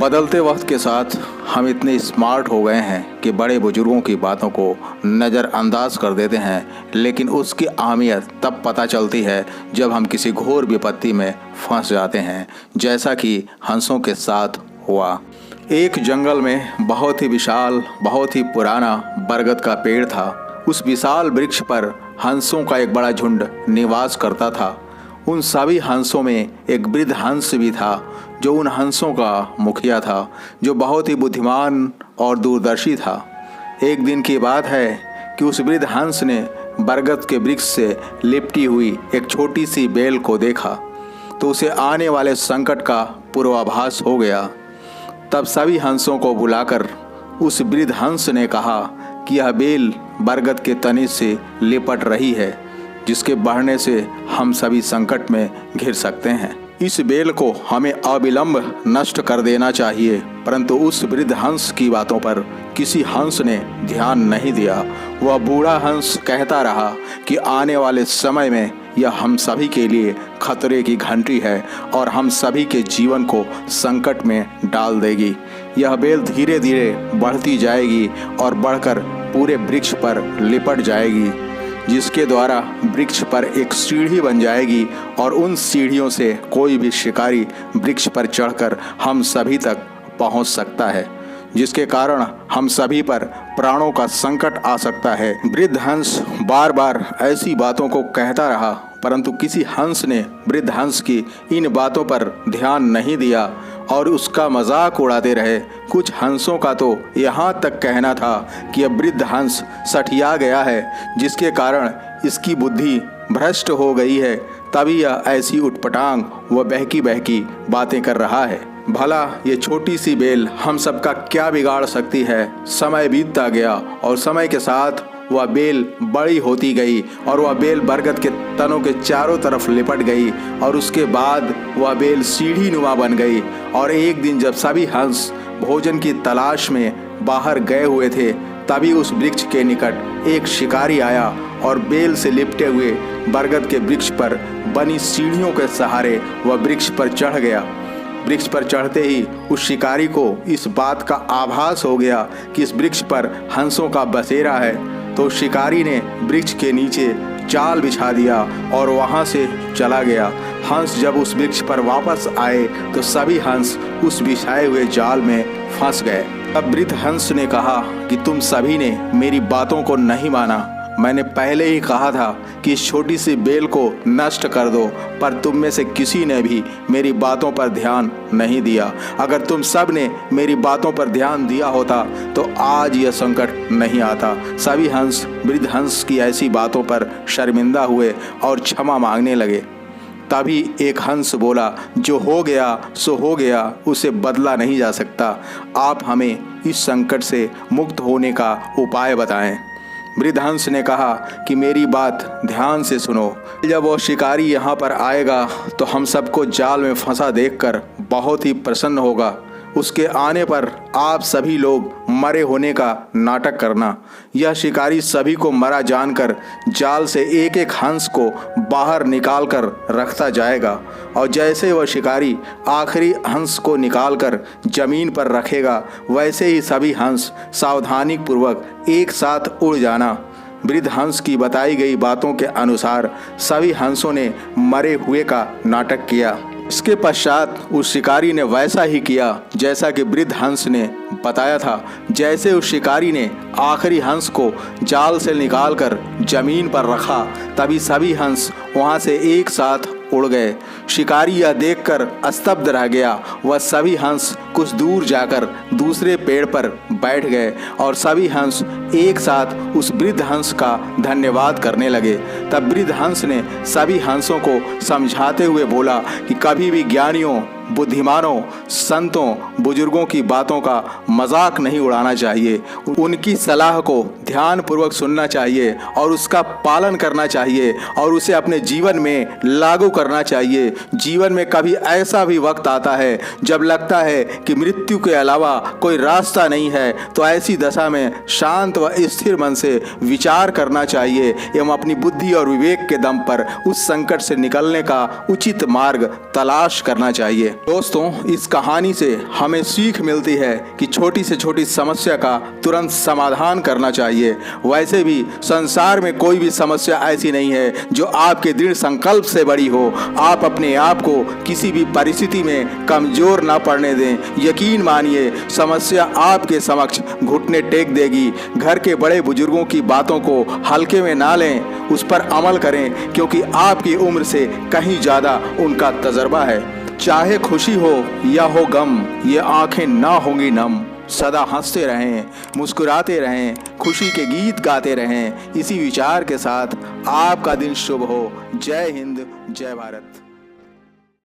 बदलते वक्त के साथ हम इतने स्मार्ट हो गए हैं कि बड़े बुजुर्गों की बातों को नज़रअंदाज कर देते हैं, लेकिन उसकी अहमियत तब पता चलती है जब हम किसी घोर विपत्ति में फंस जाते हैं, जैसा कि हंसों के साथ हुआ। एक जंगल में बहुत ही विशाल, बहुत ही पुराना बरगद का पेड़ था। उस विशाल वृक्ष पर हंसों का एक बड़ा झुंड निवास करता था। उन सभी हंसों में एक वृद्ध हंस भी था, जो उन हंसों का मुखिया था, जो बहुत ही बुद्धिमान और दूरदर्शी था। एक दिन की बात है कि उस वृद्ध हंस ने बरगद के वृक्ष से लिपटी हुई एक छोटी सी बेल को देखा, तो उसे आने वाले संकट का पूर्वाभास हो गया। तब सभी हंसों को बुलाकर उस वृद्ध हंस ने कहा कि यह बेल बरगद के तने से लिपट रही है, जिसके बढ़ने से हम सभी संकट में घिर सकते हैं। इस बेल को हमें अविलंब नष्ट कर देना चाहिए। परंतु उस वृद्ध हंस की बातों पर किसी हंस ने ध्यान नहीं दिया। वह बूढ़ा हंस कहता रहा कि आने वाले समय में यह हम सभी के लिए खतरे की घंटी है और हम सभी के जीवन को संकट में डाल देगी। यह बेल धीरे धीरे बढ़ती जाएगी और बढ़कर पूरे वृक्ष पर लिपट जाएगी, जिसके द्वारा वृक्ष पर एक सीढ़ी बन जाएगी और उन सीढ़ियों से कोई भी शिकारी वृक्ष पर चढ़कर हम सभी तक पहुंच सकता है, जिसके कारण हम सभी पर प्राणों का संकट आ सकता है। वृद्ध हंस बार बार ऐसी बातों को कहता रहा, परंतु किसी हंस ने वृद्ध हंस की इन बातों पर ध्यान नहीं दिया और उसका मजाक उड़ाते रहे। कुछ हंसों का तो यहाँ तक कहना था कि यह वृद्ध हंस सठिया गया है, जिसके कारण इसकी बुद्धि भ्रष्ट हो गई है, तभी यह ऐसी उटपटांग व बहकी बहकी बातें कर रहा है। भला ये छोटी सी बेल हम सबका क्या बिगाड़ सकती है। समय बीतता गया और समय के साथ वह बेल बड़ी होती गई और वह बेल बरगद के तनों के चारों तरफ लिपट गई और उसके बाद वह बेल सीढ़ी नुमा बन गई। और एक दिन जब सभी हंस भोजन की तलाश में बाहर गए हुए थे, तभी उस वृक्ष के निकट एक शिकारी आया और बेल से लिपटे हुए बरगद के वृक्ष पर बनी सीढ़ियों के सहारे वह वृक्ष पर चढ़ गया। वृक्ष पर चढ़ते ही उस शिकारी को इस बात का आभास हो गया कि इस वृक्ष पर हंसों का बसेरा है, तो शिकारी ने वृक्ष के नीचे जाल बिछा दिया और वहां से चला गया। हंस जब उस वृक्ष पर वापस आए तो सभी हंस उस बिछाए हुए जाल में फंस गए। तब वृद्ध हंस ने कहा कि तुम सभी ने मेरी बातों को नहीं माना। मैंने पहले ही कहा था कि इस छोटी सी बेल को नष्ट कर दो, पर तुम में से किसी ने भी मेरी बातों पर ध्यान नहीं दिया। अगर तुम सब ने मेरी बातों पर ध्यान दिया होता तो आज यह संकट नहीं आता। सभी हंस वृद्ध हंस की ऐसी बातों पर शर्मिंदा हुए और क्षमा मांगने लगे। तभी एक हंस बोला, जो हो गया सो हो गया, उसे बदला नहीं जा सकता। आप हमें इस संकट से मुक्त होने का उपाय बताएं। वृद्ध हंस ने कहा कि मेरी बात ध्यान से सुनो। जब वो शिकारी यहाँ पर आएगा तो हम सबको जाल में फंसा देखकर बहुत ही प्रसन्न होगा। उसके आने पर आप सभी लोग मरे होने का नाटक करना। यह शिकारी सभी को मरा जानकर जाल से एक एक हंस को बाहर निकाल कर रखता जाएगा, और जैसे वह शिकारी आखिरी हंस को निकालकर जमीन पर रखेगा, वैसे ही सभी हंस सावधानीपूर्वक एक साथ उड़ जाना। वृद्ध हंस की बताई गई बातों के अनुसार सभी हंसों ने मरे हुए का नाटक किया। इसके पश्चात उस शिकारी ने वैसा ही किया जैसा कि वृद्ध हंस ने बताया था। जैसे उस शिकारी ने आखिरी हंस को जाल से निकालकर जमीन पर रखा, तभी सभी हंस वहां से एक साथ उड़ गए। शिकारी यह देखकर स्तब्ध रह गया। वह सभी हंस कुछ दूर जाकर दूसरे पेड़ पर बैठ गए और सभी हंस एक साथ उस वृद्ध हंस का धन्यवाद करने लगे। तब वृद्ध हंस ने सभी हंसों को समझाते हुए बोला कि कभी भी ज्ञानियों, बुद्धिमानों, संतों, बुजुर्गों की बातों का मजाक नहीं उड़ाना चाहिए। उनकी सलाह को ध्यानपूर्वक सुनना चाहिए और उसका पालन करना चाहिए और उसे अपने जीवन में लागू करना चाहिए। जीवन में कभी ऐसा भी वक्त आता है जब लगता है कि मृत्यु के अलावा कोई रास्ता नहीं है, तो ऐसी दशा में शांत व स्थिर मन से विचार करना चाहिए एवं अपनी बुद्धि और विवेक के दम पर उस संकट से निकलने का उचित मार्ग तलाश करना चाहिए। दोस्तों, इस कहानी से हमें सीख मिलती है कि छोटी से छोटी समस्या का तुरंत समाधान करना चाहिए। वैसे भी संसार में कोई भी समस्या ऐसी नहीं है जो आपके दृढ़ संकल्प से बड़ी हो। आप अपने आप को किसी भी परिस्थिति में कमजोर ना पड़ने दें। यकीन मानिए, समस्या आपके समक्ष घुटने टेक देगी। घर के बड़े बुजुर्गों की बातों को हल्के में ना लें, उस पर अमल करें, क्योंकि आपकी उम्र से कहीं ज़्यादा उनका तजर्बा है। चाहे खुशी हो या हो गम, ये आंखें ना होंगी नम। सदा हंसते रहें, मुस्कुराते रहें, खुशी के गीत गाते रहें। इसी विचार के साथ आपका दिन शुभ हो। जय हिंद, जय भारत।